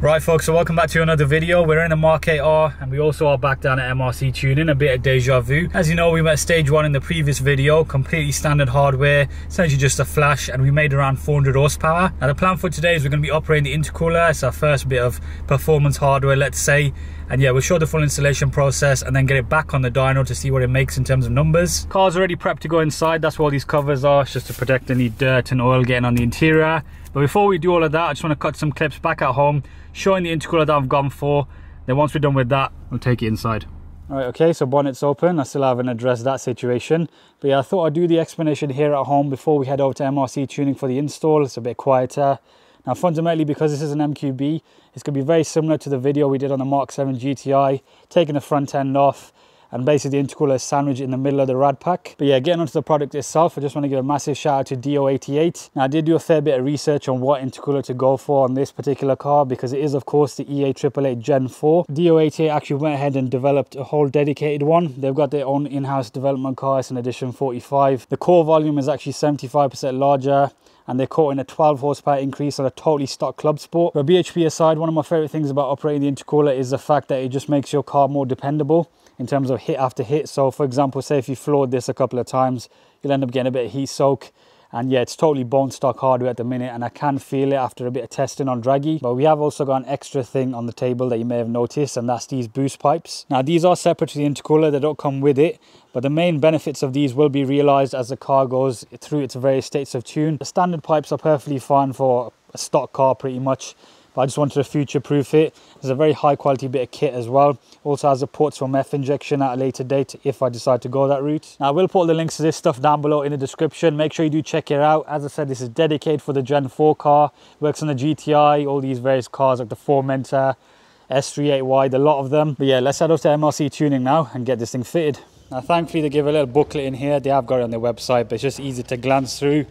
Right folks, so welcome back to another video. We're in the MK8 R and we also are back down at MRC Tuning, a bit of deja vu. As you know, we were at stage 1 in the previous video, completely standard hardware, essentially just a flash, and we made around 400 horsepower. Now the plan for today is we're going to be operating the intercooler. It's our first bit of performance hardware, let's say. And yeah, we'll show the full installation process and then get it back on the dyno to see what it makes in terms of numbers. Car's already prepped to go inside. That's what all these covers are. It's just to protect any dirt and oil getting on the interior. But before we do all of that, I just want to cut some clips back at home showing the intercooler that I've gone for. Then once we're done with that, we'll take it inside. Alright, okay, so bonnet's open. I still haven't addressed that situation. But yeah, I thought I'd do the explanation here at home before we head over to MRC Tuning for the install. It's a bit quieter. Now fundamentally, because this is an MQB, it's going to be very similar to the video we did on the Mark 7 GTI, taking the front end off, and basically the intercooler is sandwiched in the middle of the rad pack. But yeah, getting onto the product itself, I just want to give a massive shout out to Do88. Now I did do a fair bit of research on what intercooler to go for on this particular car, because it is of course the E888 Gen 4. Do88 actually went ahead and developed a whole dedicated one. They've got their own in-house development car. It's an edition 45. The core volume is actually 75% larger, and they're quoting a 12 horsepower increase on a totally stock club sport. But BHP aside, one of my favorite things about operating the intercooler is the fact that it just makes your car more dependable in terms of hit after hit. So for example, say if you floored this a couple of times, you'll end up getting a bit of heat soak. And yeah, it's totally bone stock hardware at the minute, and I can feel it after a bit of testing on draggy. But we have also got an extra thing on the table that you may have noticed, and that's these boost pipes. Now these are separate to the intercooler, they don't come with it, but the main benefits of these will be realized as the car goes through its various states of tune. The standard pipes are perfectly fine for a stock car pretty much, but I just wanted to future-proof it. It's a very high quality bit of kit as well. Also has the ports for MEF injection at a later date if I decide to go that route. Now I will put all the links to this stuff down below in the description. Make sure you do check it out. As I said, this is dedicated for the Gen 4 car. Works on the GTI, all these various cars like the Formentor, S38Y, a lot of them. But yeah, let's head up to MRC Tuning now and get this thing fitted. Now thankfully they give a little booklet in here. They have got it on their website, but it's just easy to glance through.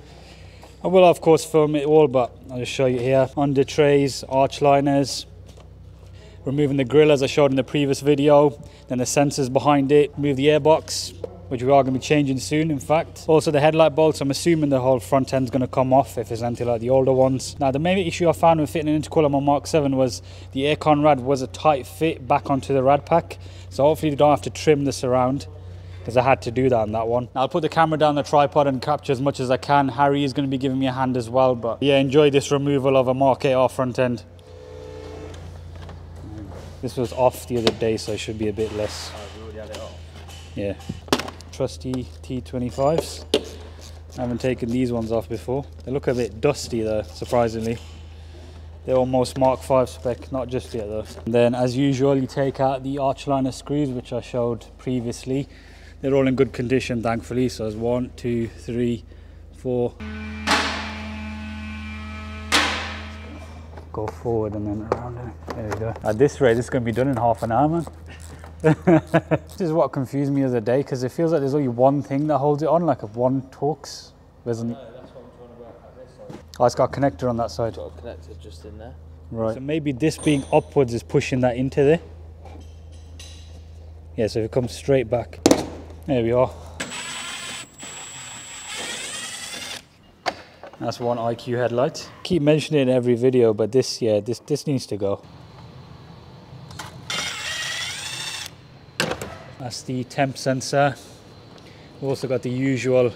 I will of course film it all, but I'll just show you here. Under trays, arch liners, removing the grill as I showed in the previous video, then the sensors behind it, remove the airbox, which we are going to be changing soon in fact. Also the headlight bolts, I'm assuming the whole front end's going to come off if it's anything like the older ones. Now the main issue I found with fitting an intercooler on my Mark 7 was the aircon rad was a tight fit back onto the rad pack, so hopefully you don't have to trim this around, because I had to do that on that one. Now I'll put the camera down the tripod and capture as much as I can. Harry is going to be giving me a hand as well, but yeah, enjoy this removal of a MK8 R front end. This was off the other day, so it should be a bit less. Oh, we already had it off. Yeah. Trusty T25s. I haven't taken these ones off before. They look a bit dusty though, surprisingly. They're almost Mark 5 spec, not just yet though. And then as usual, you take out the arch liner screws, which I showed previously. They're all in good condition, thankfully. So there's 1, 2, 3, 4. Go forward and then around it. There we go. At this rate, this is going to be done in half an hour, man. This is what confused me the other day, because it feels like there's only one thing that holds it on, like if one talks. No, that's what I'm trying to work out this side. Oh, it's got a connector on that side. It's got a connector just in there. Right. So maybe this being upwards is pushing that into there. Yeah, so if it comes straight back. There we are. That's one IQ headlight. Keep mentioning it in every video, but this, yeah, this needs to go. That's the temp sensor. We've also got the usual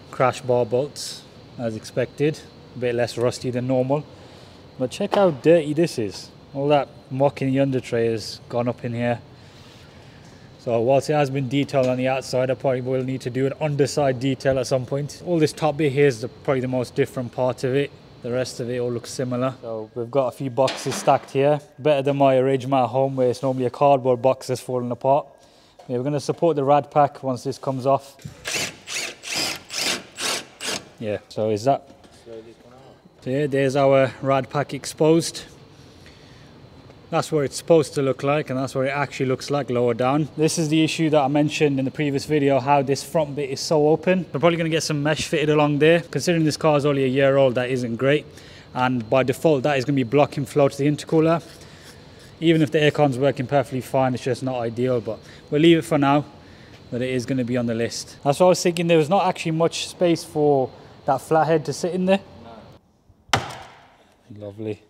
crash bar bolts, as expected. A bit less rusty than normal. But check how dirty this is. All that muck in the under tray has gone up in here. So whilst it has been detailed on the outside, I probably will need to do an underside detail at some point. All this top bit here is probably the most different part of it. The rest of it all looks similar. So we've got a few boxes stacked here. Better than my arrangement at home where it's normally a cardboard box that's falling apart. Yeah, we're going to support the rad pack once this comes off. Yeah, so is that? So yeah, there's our rad pack exposed. That's what it's supposed to look like, and that's what it actually looks like lower down. This is the issue that I mentioned in the previous video, how this front bit is so open. We're probably going to get some mesh fitted along there. Considering this car is only a year old, that isn't great. And by default, that is going to be blocking flow to the intercooler. Even if the aircon's working perfectly fine, it's just not ideal, but we'll leave it for now. But it is going to be on the list. That's what I was thinking. There was not actually much space for that flathead to sit in there. No. Lovely.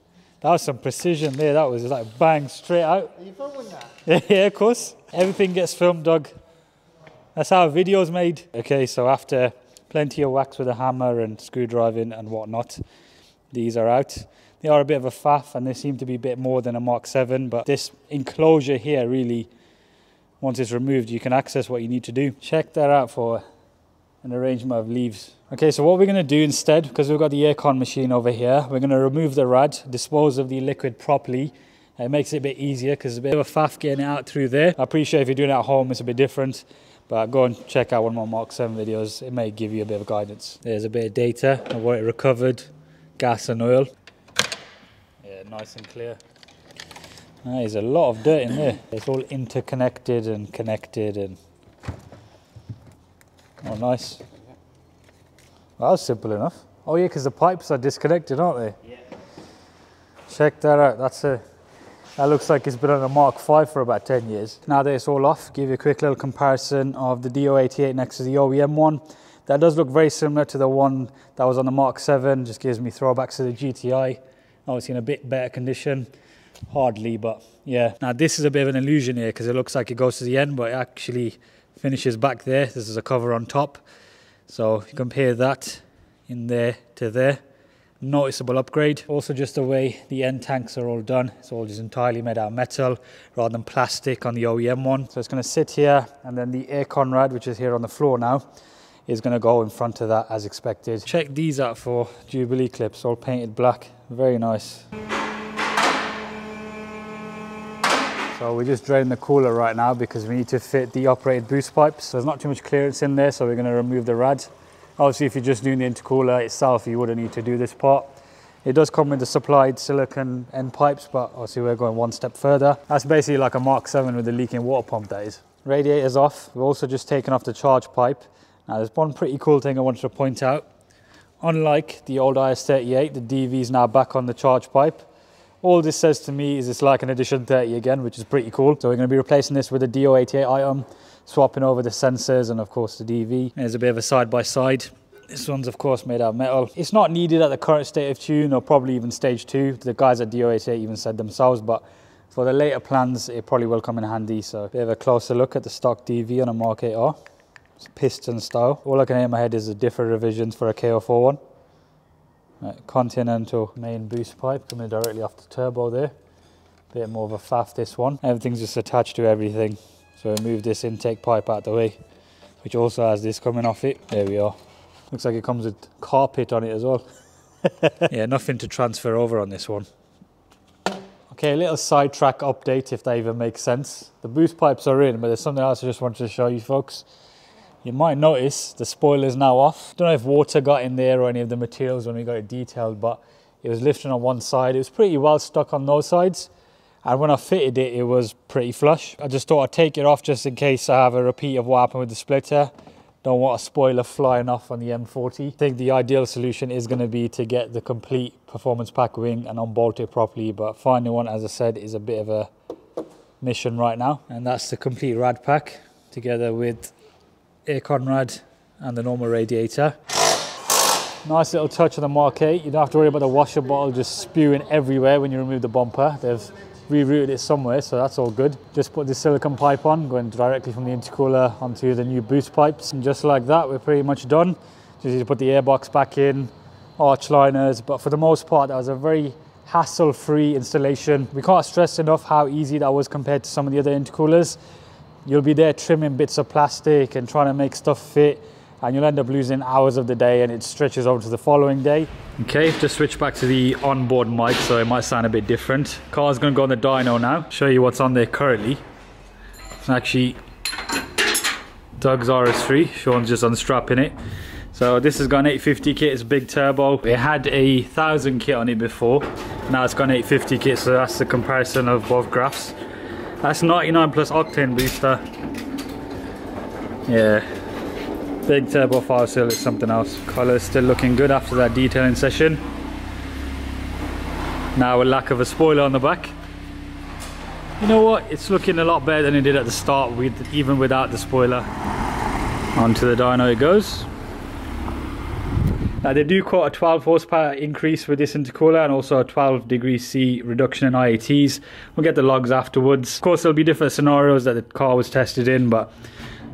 That was some precision there. That was like bang, straight out. Are you filming that? Yeah, of course. Everything gets filmed, Doug. That's how a video's made. Okay, so after plenty of wax with a hammer and screwdriving and whatnot, these are out. They are a bit of a faff and they seem to be a bit more than a Mark 7, but this enclosure here really, once it's removed, you can access what you need to do. Check that out for an arrangement of leaves. Okay, so what we're going to do instead, because we've got the aircon machine over here, we're going to remove the rad, dispose of the liquid properly. It makes it a bit easier because it's a bit of a faff getting it out through there. I appreciate if you're doing it at home, it's a bit different. But go and check out one of my Mark 7 videos. It may give you a bit of guidance. There's a bit of data of what it recovered, gas and oil. Yeah, nice and clear. There's a lot of dirt in there. It's all interconnected and connected and... Oh, nice. Well, that was simple enough. Oh yeah, because the pipes are disconnected, aren't they? Yeah. Check that out. That looks like it's been on a Mark 5 for about 10 years. Now that it's all off, give you a quick little comparison of the Do88 next to the OEM one. That does look very similar to the one that was on the Mark 7, just gives me throwbacks to the GTI. Obviously in a bit better condition. Hardly, but yeah. Now this is a bit of an illusion here because it looks like it goes to the end, but it actually finishes back there. This is a cover on top. So if you compare that in there to there, noticeable upgrade. Also just the way the end tanks are all done. It's all just entirely made out of metal rather than plastic on the OEM one. So it's going to sit here, and then the aircon rad, which is here on the floor now, is going to go in front of that as expected. Check these out for Jubilee clips, all painted black. Very nice. So we're just draining the cooler right now because we need to fit the operated boost pipes. So there's not too much clearance in there, so we're going to remove the rad. Obviously, if you're just doing the intercooler itself, you wouldn't need to do this part. It does come with the supplied silicone end pipes, but obviously we're going one step further. That's basically like a Mark 7 with a leaking water pump, that is. Radiator's off. We've also just taken off the charge pipe. Now, there's one pretty cool thing I wanted to point out. Unlike the old IS38, the DV is now back on the charge pipe. All this says to me is it's like an Edition 30 again, which is pretty cool. So we're going to be replacing this with a Do88 item, swapping over the sensors and of course the DV. There's a bit of a side-by-side. This one's of course made out of metal. It's not needed at the current state of tune or probably even stage 2. The guys at Do88 even said themselves, but for the later plans, it probably will come in handy. So a bit of a closer look at the stock DV on a Mark 8 R. It's piston style. All I can hear in my head is the different revisions for a KO41. Right, Continental main boost pipe coming directly off the turbo there. Bit more of a faff this one. Everything's just attached to everything. So move this intake pipe out the way, which also has this coming off it. There we are. Looks like it comes with carpet on it as well. Yeah, nothing to transfer over on this one. Okay, a little sidetrack update, if that even makes sense. The boost pipes are in, but there's something else I just wanted to show you folks. You might notice the spoiler is now off. Don't know if water got in there or any of the materials when we got it detailed, but it was lifting on one side. It was pretty well stuck on those sides. And when I fitted it, it was pretty flush. I just thought I'd take it off just in case I have a repeat of what happened with the splitter. Don't want a spoiler flying off on the M40. I think the ideal solution is going to be to get the complete performance pack wing and unbolt it properly. But finding one, as I said, is a bit of a mission right now. And that's the complete rad pack together with aircon rad and the normal radiator. Nice little touch on the Mark 8. You don't have to worry about the washer bottle just spewing everywhere when you remove the bumper. They've rerouted it somewhere, so that's all good. Just put the silicone pipe on, going directly from the intercooler onto the new boost pipes. And just like that, we're pretty much done. Just need to put the airbox back in, arch liners, but for the most part, that was a very hassle-free installation. We can't stress enough how easy that was compared to some of the other intercoolers. You'll be there trimming bits of plastic and trying to make stuff fit, and you'll end up losing hours of the day and it stretches over to the following day. Okay, just switch back to the onboard mic so it might sound a bit different. Car's gonna go on the dyno now, show you what's on there currently. It's actually Doug's RS3, Sean's just unstrapping it. So this has got an 850 kit, it's a big turbo. It had a 1000 kit on it before, now it's got an 850 kit, so that's the comparison of both graphs. That's 99 plus octane booster. Yeah. Big turbo fire seal is something else. Colour is still looking good after that detailing session. Now a lack of a spoiler on the back. You know what? It's looking a lot better than it did at the start, even without the spoiler. Onto the dyno it goes. Now they do quote a 12 horsepower increase with this intercooler and also a 12 degrees C reduction in IATs. We'll get the logs afterwards. Of course there'll be different scenarios that the car was tested in, but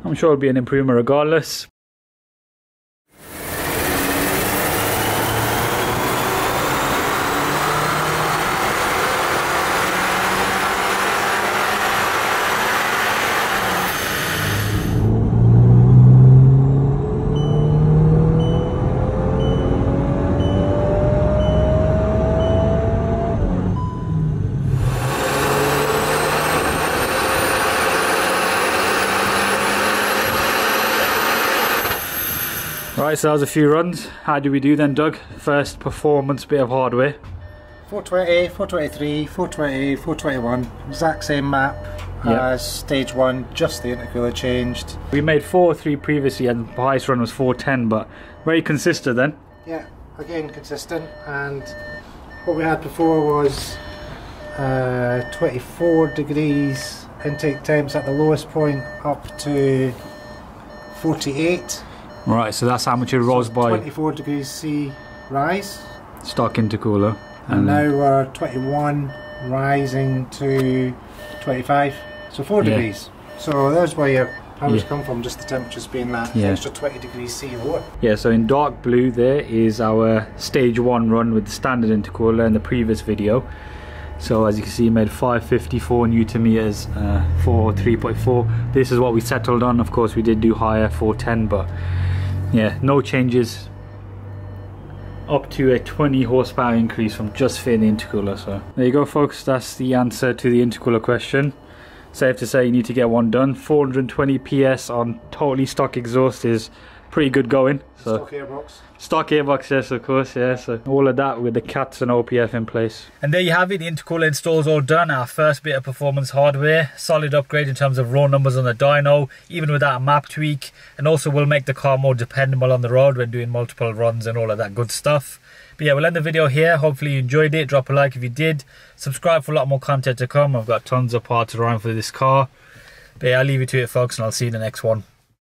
I'm sure it'll be an improvement regardless. Right, so that was a few runs. How do we do then, Doug? First performance bit of hardware. 420, 423, 420, 421. Exact same map as stage 1, just the intercooler changed. We made 403 previously and the highest run was 410, but very consistent then. Yeah, again consistent. And what we had before was 24 degrees intake temps at the lowest point up to 48. Right, so that's how much it rose by 24 degrees C rise. Stock intercooler. And now we're 21 rising to 25. So 4 degrees. So that's where your powers come from, just the temperatures being that extra 20 degrees C lower. Yeah, so in dark blue there is our stage 1 run with the standard intercooler in the previous video. So as you can see, made 554 Newton meters for 3.4. This is what we settled on. Of course we did do higher, 410, but yeah, no changes. Up to a 20 horsepower increase from just fitting the intercooler. So there you go folks, that's the answer to the intercooler question. Safe to say you need to get one done. 420 PS on totally stock exhaust is pretty good going. So stock airbox. Stock airbox, yes, of course, yeah. So all of that with the cats and OPF in place. And there you have it, the intercooler install's all done. Our first bit of performance hardware. Solid upgrade in terms of raw numbers on the dyno, even without a map tweak. And also will make the car more dependable on the road when doing multiple runs and all of that good stuff. But yeah, we'll end the video here. Hopefully you enjoyed it. Drop a like if you did. Subscribe for a lot more content to come. I've got tons of parts around for this car. But yeah, I'll leave you to it folks, and I'll see you in the next one.